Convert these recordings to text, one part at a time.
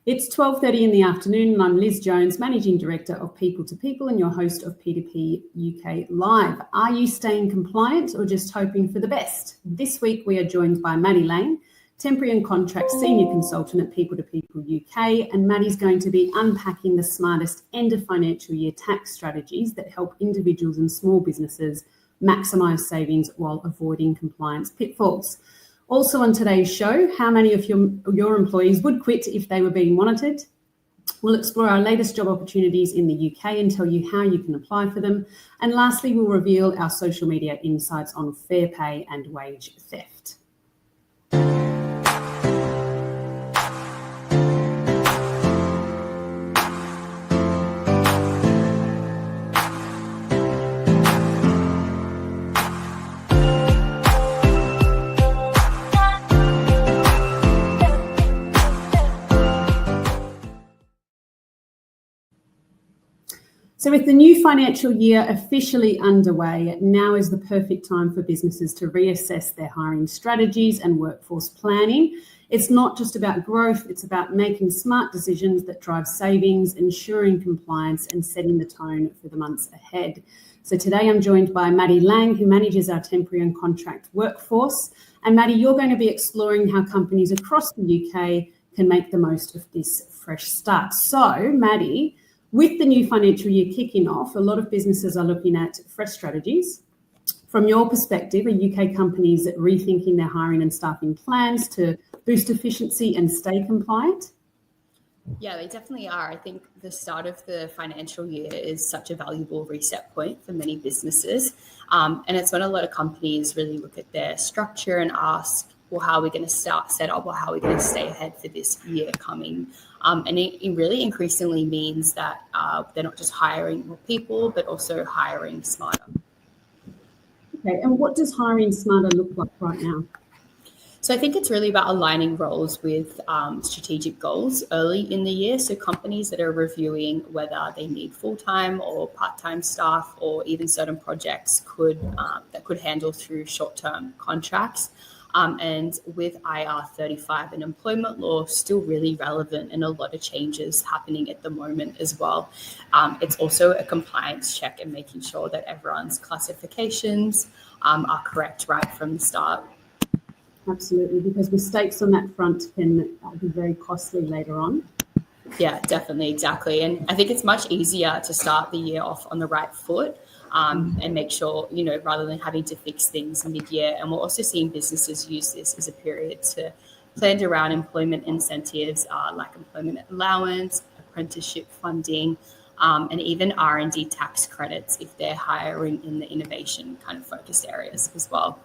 It's 12:30 in the afternoon and I'm Liz Jones, Managing Director of People to People and your host of P2P UK Live. Are you staying compliant or just hoping for the best? This week we are joined by Maddie Lang, Temporary and Contract Senior Consultant at People to People UK, and Maddie's going to be unpacking the smartest end of financial year tax strategies that help individuals and small businesses maximise savings while avoiding compliance pitfalls. Also on today's show, how many of your employees would quit if they were being monitored? We'll explore our latest job opportunities in the UK and tell you how you can apply for them. And lastly, we'll reveal our social media insights on fair pay and wage theft. So with the new financial year officially underway, now is the perfect time for businesses to reassess their hiring strategies and workforce planning. It's not just about growth, it's about making smart decisions that drive savings, ensuring compliance and setting the tone for the months ahead. So today I'm joined by Maddie Lang, who manages our temporary and contract workforce. And Maddie, you're going to be exploring how companies across the UK can make the most of this fresh start. So Maddie, with the new financial year kicking off, a lot of businesses are looking at fresh strategies. From your perspective, are UK companies rethinking their hiring and staffing plans to boost efficiency and stay compliant? Yeah, they definitely are. I think the start of the financial year is such a valuable reset point for many businesses. And it's when a lot of companies really look at their structure and ask, well, how are we going to set up or how are we going to stay ahead for this year coming? And it really increasingly means that they're not just hiring more people, but also hiring smarter. Okay, and what does hiring smarter look like right now? So I think it's really about aligning roles with strategic goals early in the year. So companies that are reviewing whether they need full-time or part-time staff or even certain projects that could handle through short-term contracts. And with 𝗯𝘂𝘂𝗿 and employment law still really relevant and a lot of changes happening at the moment as well. It's also a compliance check and making sure that everyone's classifications are correct right from the start. Absolutely, because mistakes on that front can be very costly later on. Yeah, definitely, exactly. And I think it's much easier to start the year off on the right foot. And make sure, rather than having to fix things mid-year. And we're also seeing businesses use this as a period to plan around employment incentives like employment allowance, apprenticeship funding, and even R&D tax credits if they're hiring in the innovation kind of focused areas as well.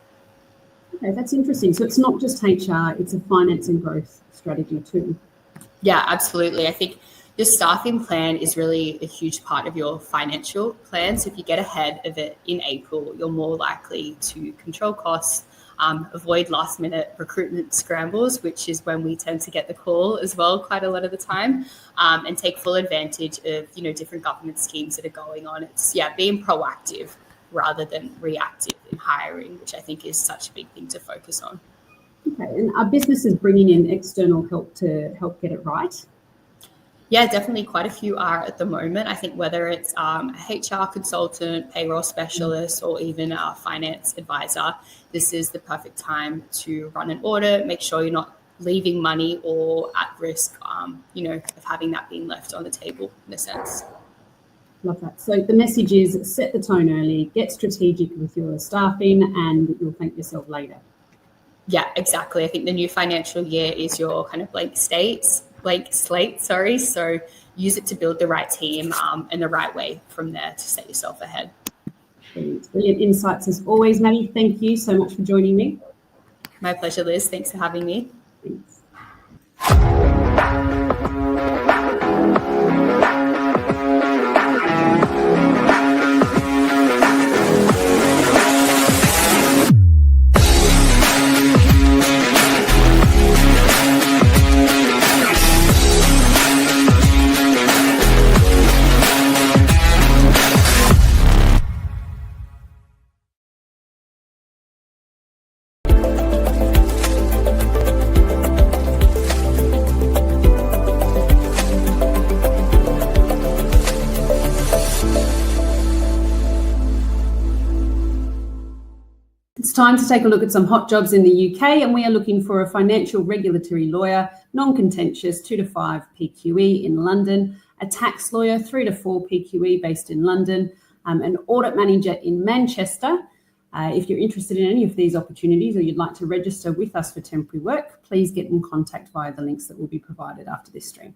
Okay, that's interesting. So it's not just HR, it's a finance and growth strategy too. Yeah, absolutely. I think your staffing plan is really a huge part of your financial plan. So if you get ahead of it in April, you're more likely to control costs, avoid last minute recruitment scrambles, which is when we tend to get the call as well quite a lot of the time, and take full advantage of, different government schemes that are going on. It's being proactive rather than reactive in hiring, which I think is such a big thing to focus on. Okay, and are businesses bringing in external help to help get it right? Yeah, definitely quite a few are at the moment. I think whether it's a HR consultant, payroll specialist, or even a finance advisor, this is the perfect time to run an audit, make sure you're not leaving money or at risk, of having that being left on the table in a sense. Love that. So the message is set the tone early, get strategic with your staffing, and you'll thank yourself later. Yeah, exactly. I think the new financial year is your kind of blank slate. So use it to build the right team and the right way from there to set yourself ahead. Brilliant insights as always, Maddie. Thank you so much for joining me. My pleasure, Liz. Thanks for having me. Thanks. time to take a look at some hot jobs in the UK, and we are looking for a financial regulatory lawyer, non-contentious 2 to 5 PQE in London, a tax lawyer 3 to 4 PQE based in London, an audit manager in Manchester. If you're interested in any of these opportunities or you'd like to register with us for temporary work, please get in contact via the links that will be provided after this stream.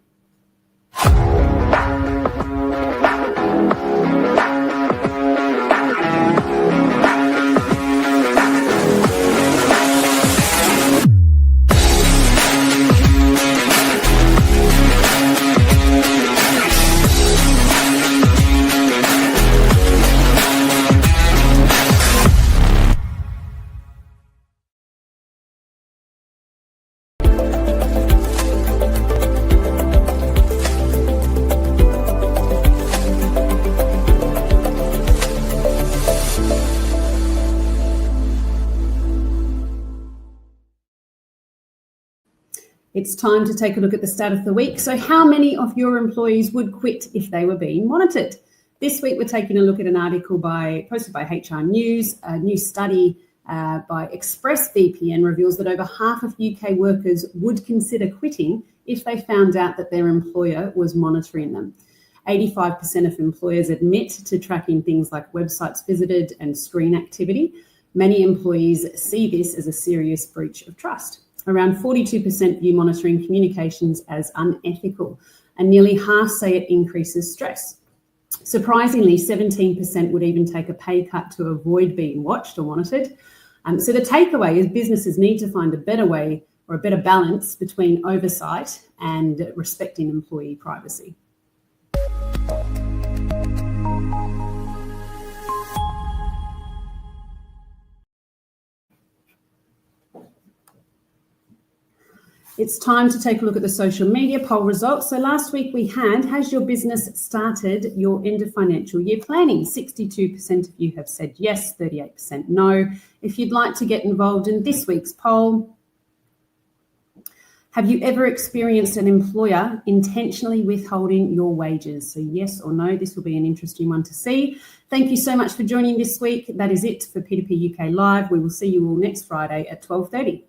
It's time to take a look at the stat of the week. So how many of your employees would quit if they were being monitored? This week, we're taking a look at an article posted by HR News. A new study by ExpressVPN reveals that over half of UK workers would consider quitting if they found out that their employer was monitoring them. 85% of employers admit to tracking things like websites visited and screen activity. Many employees see this as a serious breach of trust. Around 42% view monitoring communications as unethical, and nearly half say it increases stress. Surprisingly, 17% would even take a pay cut to avoid being watched or monitored. So the takeaway is businesses need to find a better way or a better balance between oversight and respecting employee privacy. It's time to take a look at the social media poll results. So last week we had, has your business started your end of financial year planning? 62% of you have said yes, 38% no. If you'd like to get involved in this week's poll, have you ever experienced an employer intentionally withholding your wages? So yes or no, this will be an interesting one to see. Thank you so much for joining this week. That is it for P2P UK Live. We will see you all next Friday at 12:30.